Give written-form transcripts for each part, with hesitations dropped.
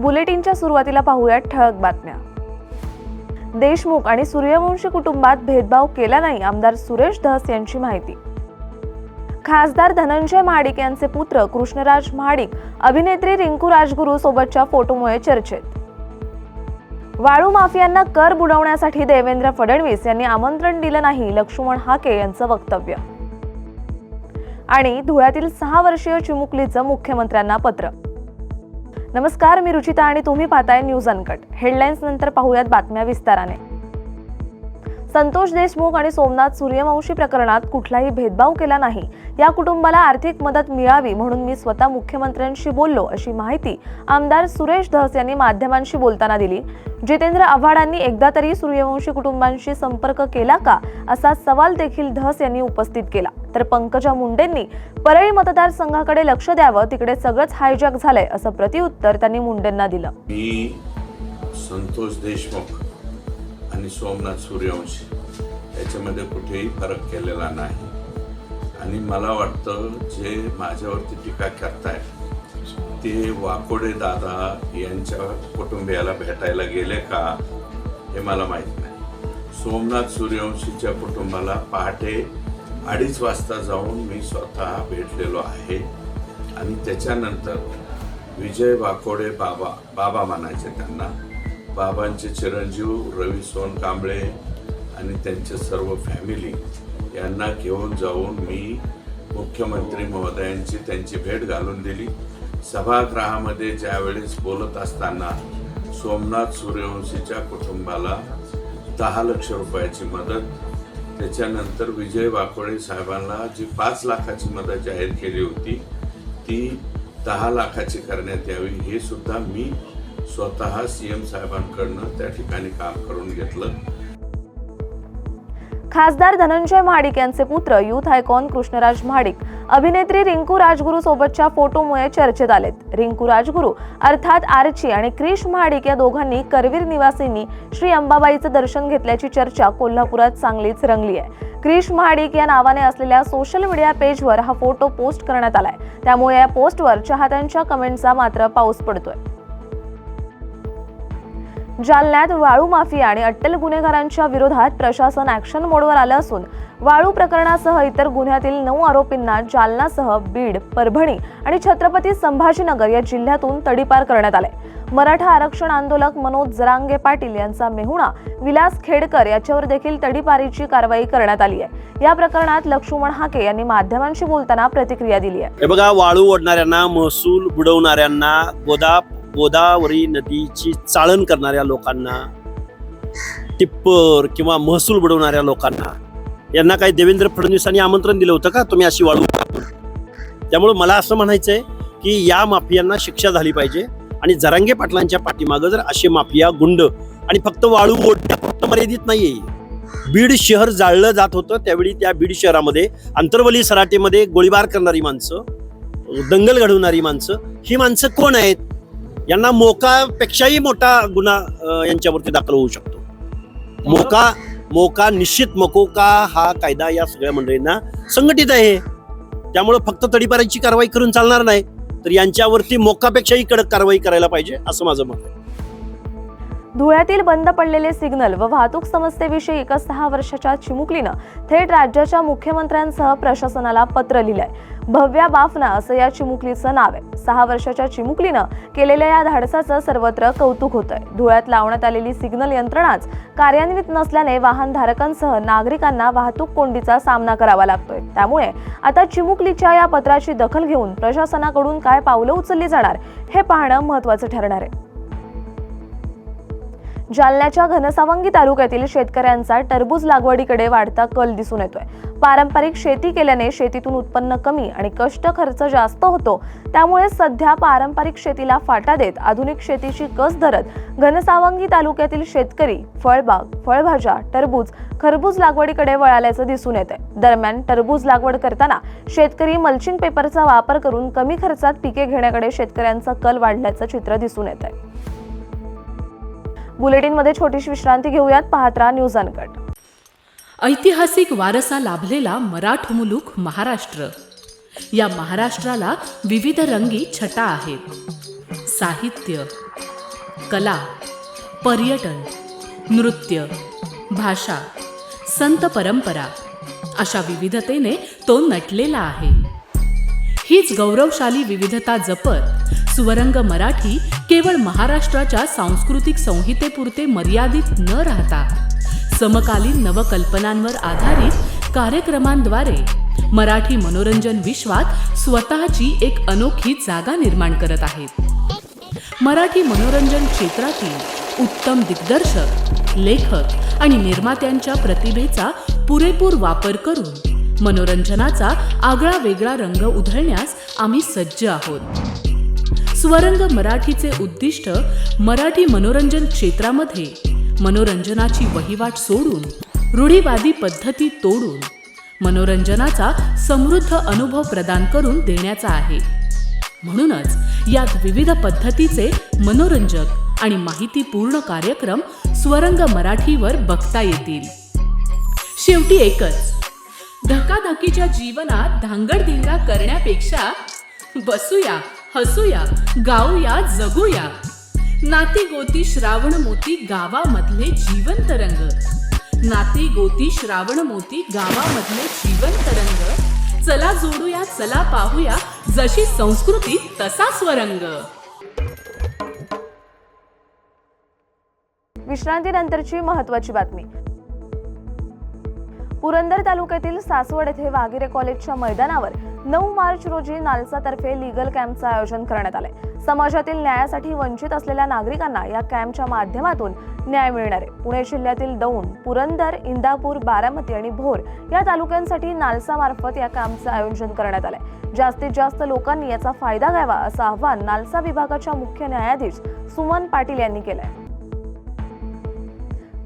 बुलेटिनच्या सुरुवातीला पाहूयात ठळक बातम्या। देशमुख आणि सूर्यवंशी कुटुंबात भेदभाव केला नाही, आमदार सुरेश धस यांची माहिती। खासदार धनंजय महाडिक यांचे पुत्र कृष्णराज महाडिक अभिनेत्री रिंकू राजगुरू सोबतच्या फोटोमुळे चर्चेत। वाळू माफियांना कर बुडवण्यासाठी देवेंद्र फडणवीस यांनी आमंत्रण दिलं नाही, लक्ष्मण हाके यांचं वक्तव्य। आणि धुळ्यातील 6 वर्षीय चिमुकलीचं मुख्यमंत्र्यांना पत्र। नमस्कार, मी रुचिता आणि तुम्ही पाहताय न्यूज अनकट। हेडलाईन्स नंतर पाहूयात बातम्या विस्ताराने। संतोष देशमुख आणि सोमनाथ सूर्यवंशी प्रकरणात कुठलाही भेदभाव केला नाही, या कुटुंबाला आर्थिक मदत मिळावी म्हणून मी स्वतः मुख्यमंत्र्यांशी बोललो, अशी माहिती आमदार सुरेश धस यांनी माध्यमांशी बोलताना दिली। जितेंद्र आव्हाडांनी एकदा तरी सूर्यवंशी कुटुंबांशी संपर्क केला का, असा सवाल देखील धस यांनी उपस्थित केला। तर पंकजा मुंडेंनी परळी मतदारसंघाकडे लक्ष द्यावं, तिकडे सगळंच हायजॅक झालंय, असं प्रत्युत्तर त्यांनी मुंडेंना दिलं। मी संतोष देशमुख आणि सोमनाथ सूर्यवंशी याच्यामध्ये कुठेही फरक केलेला नाही आणि मला वाटतं जे माझ्यावरती टीका करतायत ते वाकोडे दादा यांच्या कुटुंबियाला भेटायला गेले का हे मला माहीत नाही। सोमनाथ सूर्यवंशीच्या कुटुंबाला पहाटे 2:30 वाजता जाऊन मी स्वतः भेटलेलो आहे आणि त्याच्यानंतर विजय वाकोडे बाबा म्हणायचे त्यांना, बाबांचे चिरंजीव रवी सोनकांबळे आणि त्यांचे सर्व फॅमिली यांना घेऊन जाऊन मी मुख्यमंत्री महोदयांची त्यांची भेट घालून दिली। सभागृहामध्ये ज्यावेळेस बोलत असताना सोमनाथ सूर्यवंशीच्या कुटुंबाला 10 लाख रुपयाची मदत, त्याच्यानंतर विजय वाकोडे साहेबांना जी 5 लाखाची मदत जाहीर केली होती ती 10 लाखाची करण्यात यावी, हे सुद्धा मी स्वतः सीएम साहेबांकडनं त्या ठिकाणी काम करून घेतलं। खासदार धनंजय महाडिक यांचे पुत्र युथ आयकॉन कृष्णराज महाडिक अभिनेत्री रिंकू राजगुरू सोबतच्या फोटोमुळे चर्चेत आलेत। रिंकू राजगुरू अर्थात आर्ची आणि क्रिश महाडिक या दोघांनी करवीर निवासींनी श्री अंबाबाईचं दर्शन घेतल्याची चर्चा कोल्हापुरात चांगलीच रंगली आहे। क्रिश महाडिक या नावाने असलेल्या सोशल मीडिया पेजवर हा फोटो पोस्ट करण्यात आलाय, त्यामुळे या पोस्टवर चाहत्यांच्या कमेंटचा मात्र पाऊस पडतोय। जालन्यात वाळू माफिया आणि अट्टल गुन्हेगारांच्या विरोधात प्रशासन ॲक्शन मोडवर आलं असून वाळू प्रकरणासह इतर गुन्ह्यातील 9 आरोपींना जालनासह बीड, परभणी आणि छत्रपती संभाजीनगर या जिल्ह्यातून तडीपार करण्यात आले। मराठा आरक्षण आंदोलक मनोज जरांगे पाटील यांचा मेहुणा विलास खेडकर याच्यावर देखील तडीपारीची कारवाई करण्यात आली आहे। या प्रकरणात लक्ष्मण हाके यांनी माध्यमांशी बोलताना प्रतिक्रिया दिली आहे। हे बघा, वाळू ओढणाऱ्यांना, महसूल बुडवणाऱ्यांना, गोदावरी नदीची चाळण करणाऱ्या लोकांना, टिप्पर किंवा महसूल बुडवणाऱ्या लोकांना यांना काही देवेंद्र फडणवीसांनी आमंत्रण दिलं होतं का तुम्ही अशी वाळू? त्यामुळे मला असं म्हणायचंय की या माफियांना शिक्षा झाली पाहिजे आणि जरांगे पाटलांच्या पाठीमागं जर असे माफिया गुंड आणि फक्त वाळू ओढण्यापुरतं मर्यादित नाहीये। बीड शहर जाळलं जात होतं, त्यावेळी त्या बीड शहरामध्ये अंतरवली सराटीमध्ये गोळीबार करणारी माणसं, दंगल घडवणारी माणसं, ही माणसं कोण आहेत? यांना मोकापेक्षाही मोठा गुन्हा यांच्यावरती दाखल होऊ शकतो। मोका निश्चित मकोका हा कायदा या सगळ्या मंडळींना संघटित आहे, त्यामुळे फक्त तडीपारीची कारवाई करून चालणार नाही, तर यांच्यावरती मोकापेक्षाही कडक कारवाई करायला पाहिजे, असं माझं मत आहे। धुळ्यातील बंद पडलेले सिग्नल व वाहतूक समस्येविषयी एका 6 वर्षाच्या चिमुकलीनं थेट राज्याच्या मुख्यमंत्र्यांसह प्रशासनाला पत्र लिहिलंय। भव्या बाफना असं या चिमुकलीचं नाव आहे। 6 वर्षाच्या चिमुकलीनं केलेल्या या धाडसाचं सर्वत्र कौतुक होतंय। धुळ्यात लावण्यात आलेली सिग्नल यंत्रणाच कार्यान्वित नसल्याने वाहनधारकांसह नागरिकांना वाहतूक कोंडीचा सामना करावा लागतोय। त्यामुळे आता चिमुकलीच्या या पत्राची दखल घेऊन प्रशासनाकडून काय पावलं उचलली जाणार हे पाहणं महत्त्वाचं ठरणार आहे। जालन्याच्या घनसावंगी तालुक्यातील शेतकऱ्यांचा टरबूज लागवडीकडे वाढता कल दिसून येतोय। पारंपरिक शेती केल्याने शेतीतून उत्पन्न कमी आणि कष्ट खर्च जास्त होतो, त्यामुळे सध्या पारंपरिक शेतीला फाटा देत आधुनिक शेतीची कस धरत घनसावंगी तालुक्यातील शेतकरी फळबाग, फळभाज्या, टरबूज, खरबूज लागवडीकडे वळाल्याचं दिसून येतंय। दरम्यान टरबूज लागवड करताना शेतकरी मल्चिंग पेपरचा वापर करून कमी खर्चात पिके घेण्याकडे शेतकऱ्यांचा कल वाढल्याचं चित्र दिसून येतंय। बुलेटिन मध्ये छोटीशी विश्रांती घेऊयात, पाहत राहा न्यूज अनकट। ऐतिहासिक वारसा लाभलेला मराठ मुलूक महाराष्ट्र। या महाराष्ट्राला विविध रंगी छटा आहेत। साहित्य, कला, पर्यटन, नृत्य, भाषा, संत परंपरा अशा विविधतेने तो नटलेला आहे. हीच गौरवशाली विविधता जपत स्वरंग मराठी केवळ महाराष्ट्राच्या सांस्कृतिक संहितेपुरते मर्यादित न राहता समकालीन नवकल्पनांवर आधारित कार्यक्रमांद्वारे मराठी मनोरंजन विश्वात स्वतःची एक अनोखी जागा निर्माण करत आहेत. मराठी मनोरंजन क्षेत्रातील उत्तम दिग्दर्शक, लेखक आणि निर्मात्यांच्या प्रतिभेचा पुरेपूर वापर करून मनोरंजनाचा आगळा वेगळा रंग उधळण्यास आम्ही सज्ज आहोत. स्वरंग मराठीचे उद्दिष्ट मराठी मनोरंजन क्षेत्रामध्ये मनोरंजनाची वहिवाट सोडून, रूढीवादी पद्धती तोडून मनोरंजनाचा समृद्ध अनुभव प्रदान करून देण्याचा आहे. म्हणूनच यात विविध पद्धतीचे मनोरंजक आणि माहितीपूर्ण कार्यक्रम स्वरंग मराठीवर बघता येतील. शेवटी एकच, धकाधकीच्या जीवनात धांगडधिंगा करण्यापेक्षा बसूया, हसूया, गाऊया, जगूया. नाती गोती श्रावण मोती गावामधले जीवंत रंग, नाती गोती श्रावण मोती गावामधले जीवंत रंग. चला जोडूया, चला पाहूया, जशी संस्कृती तसा स्वरंग. विश्रांतीनंतरची महत्त्वाची बातमी. पुरंदर तालुक्यातील सासवड येथे वागिरे कॉलेजच्या मैदानावर 9 मार्च रोजी नालसातर्फे लीगल कॅम्पचं आयोजन करण्यात आलंय. समाजातील न्यायासाठी वंचित असलेल्या नागरिकांना या कॅम्पच्या माध्यमातून न्याय मिळणार आहे. पुणे जिल्ह्यातील दौंड, पुरंदर, इंदापूर, बारामती आणि भोर या तालुक्यांसाठी नालसामार्फत या कॅम्पचं आयोजन करण्यात आलंय. जास्तीत जास्त लोकांनी याचा फायदा घ्यावा असं आवाहन नालसा विभागाच्या मुख्य न्यायाधीश सुमन पाटील यांनी केलंय.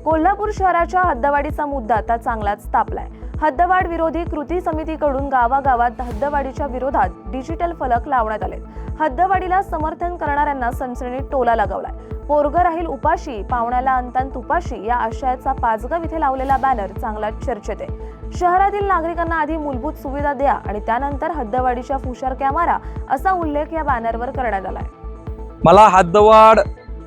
कोल्हापूर शहराच्या हद्दवाढीचा मुद्दा आता चांगलाच तापलाय. हद्दवाढ विरोधी कृती समितीकडून गावागावात हद्दवाढीच्या विरोधात डिजिटल फलक लावण्यात आले. हद्दवाढीला समर्थन करणाऱ्यांना सनसनीत टोला लगावलाय. पोरगं राहील उपाशी, पाहुण्याला अंतान तुपाशी या आशयाचा पाचगाव इथे लावलेला बॅनर चांगलाच चर्चेत आहे. शहरातील नागरिकांना आधी मूलभूत सुविधा द्या आणि त्यानंतर हद्दवाढीच्या फुशारक्या मारा असा उल्लेख या बॅनरवर करण्यात आलाय. मला हद्दवाढ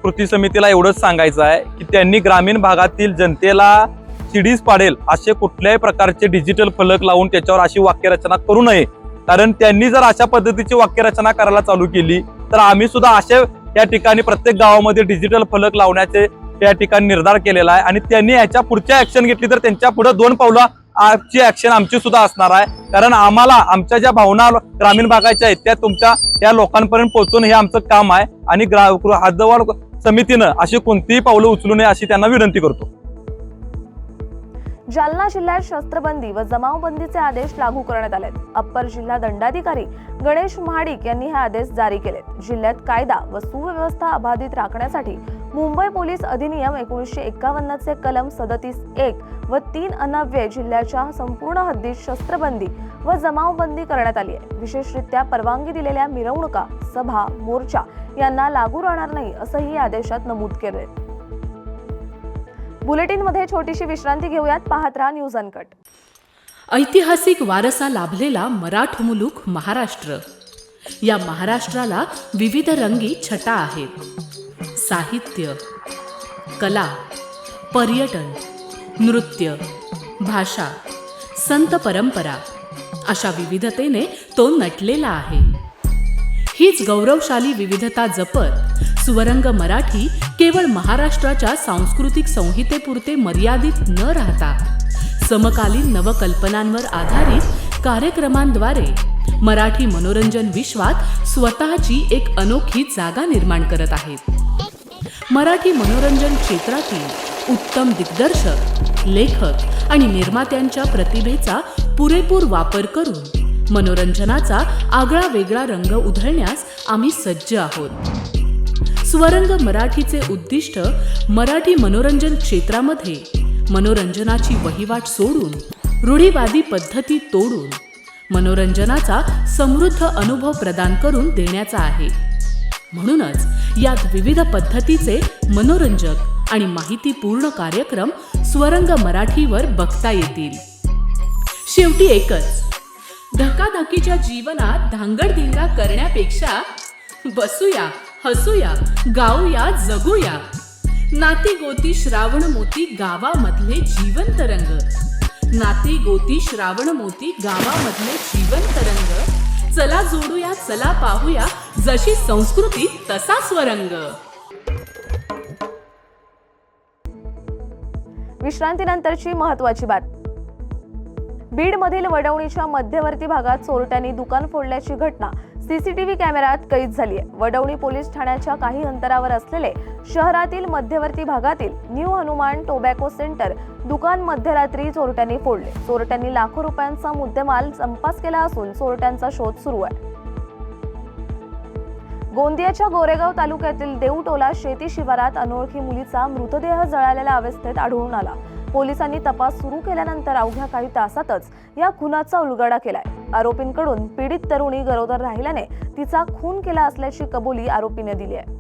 कृती समितीला एवढंच सांगायचं आहे की त्यांनी ग्रामीण भागातील जनतेला चिडीस पाडेल असे कुठल्याही प्रकारचे डिजिटल फलक लावून त्याच्यावर अशी वाक्यरचना करू नये. कारण त्यांनी जर अशा पद्धतीची वाक्यरचना करायला चालू केली तर आम्ही सुद्धा अशा या ठिकाणी प्रत्येक गावामध्ये डिजिटल फलक लावण्याचे त्या ठिकाणी निर्धार केलेला आहे. आणि त्यांनी याच्या पुढच्या ऍक्शन घेतली तर त्यांच्या पुढे 2 पावलं आजची ऍक्शन आमची सुद्धा असणार आहे. कारण आम्हाला आमच्या ज्या भावना ग्रामीण भागाच्या आहेत त्या तुमच्या या लोकांपर्यंत पोहोचवणं हे आमचं काम आहे. आणि हद्दवाढ समितीनं अशी कोणतीही पावलं उचलू नये अशी त्यांना विनंती करतो. जालना जिल्ह्यात शस्त्रबंदी व जमावबंदीचे आदेश लागू करण्यात आलेत. अप्पर जिल्हा दंडाधिकारी गणेश महाडिक यांनी हे आदेश जारी केलेत. जिल्ह्यात कायदा व सुव्यवस्था अबाधित राखण्यासाठी मुंबई पोलीस अधिनियम 1951 चे कलम 37(1) व 3 अन्वये जिल्ह्याच्या संपूर्ण हद्दीत शस्त्रबंदी व जमावबंदी करण्यात आली आहे. विशेषरित्या परवानगी दिलेल्या मिरवणुका, सभा, मोर्चा यांना लागू राहणार नाही असंही या आदेशात नमूद केलंय. बुलेटिनमध्ये छोटीशी विश्रांती घेऊयात. पाहत राहा न्यूज अनकट. ऐतिहासिक वारसा लाभलेला मराठ मुलूक महाराष्ट्र. या महाराष्ट्राला विविध रंगी छटा आहेत. साहित्य, कला, पर्यटन, नृत्य, भाषा, संत परंपरा अशा विविधतेने तो नटलेला आहे. हीच गौरवशाली विविधता जपत स्वरंग मराठी केवळ महाराष्ट्राच्या सांस्कृतिक संहितेपुरते मर्यादित न राहता समकालीन नवकल्पनांवर आधारित कार्यक्रमांद्वारे मराठी मनोरंजन विश्वात स्वतःची एक अनोखी जागा निर्माण करत आहेत. मराठी मनोरंजन क्षेत्रातील उत्तम दिग्दर्शक, लेखक आणि निर्मात्यांच्या प्रतिभेचा पुरेपूर वापर करून मनोरंजनाचा आगळा वेगळा रंग उधळण्यास आम्ही सज्ज आहोत. स्वरंग मराठीचे उद्दिष्ट मराठी मनोरंजन क्षेत्रामध्ये मनोरंजनाची वहिवाट सोडून, रूढीवादी पद्धती तोडून मनोरंजनाचा समृद्ध अनुभव प्रदान करून देण्याचा आहे. म्हणूनच यात विविध पद्धतीचे मनोरंजक आणि माहितीपूर्ण कार्यक्रम स्वरंग मराठीवर बघता येतील. शेवटी एकच, धकाधकीच्या जीवनात धांगडधिंगा करण्यापेक्षा बसूया, हसूया, गाऊया, जगूया. नाती गोती श्रावण मोती गावामधले जिवंत रंग. नाती गोती श्रावण मोती गावामधले जिवंत रंग. चला जोडूया, चला पाहूया, जशी संस्कृती तसा स्वरंग. विश्रांतीनंतरची महत्त्वाची बातमी. बीडमधील वडवणीच्या मध्यवर्ती भागात चोरट्यांनी दुकान फोडल्याची घटना सीसीटीव्ही कॅमेऱ्यात कैद झाली आहे. वडवणी पोलीस ठाण्याच्या काही अंतरावर असलेले शहरातील मध्यवर्ती भागातील न्यू हनुमान टोबॅको सेंटर दुकान मध्यरात्री चोरट्यांनी फोडले. चोरट्यांनी लाखो रुपयांचा मुद्देमाल संपास केला असून चोरट्यांचा शोध सुरू आहे. गोंदियाच्या गोरेगाव तालुक्यातील देवटोला शेती शिवारात अनोळखी मुलीचा मृतदेह जळालेल्या अवस्थेत आढळून आला. पोलिसांनी तपास सुरू केल्यानंतर अवघ्या काही तासातच या खुनाचा उलगडा केलाय. आरोपींकडून पीडित तरुणी गरोदर राहिल्याने तिचा खून केला असल्याची कबुली आरोपीने दिली आहे.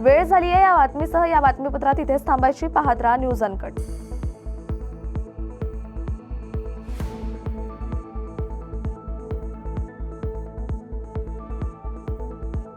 वेळ झाली आहे या बातमीसह या बातमीपत्रात इथेच थांबायची. पाहत राहा न्यूज अनकट.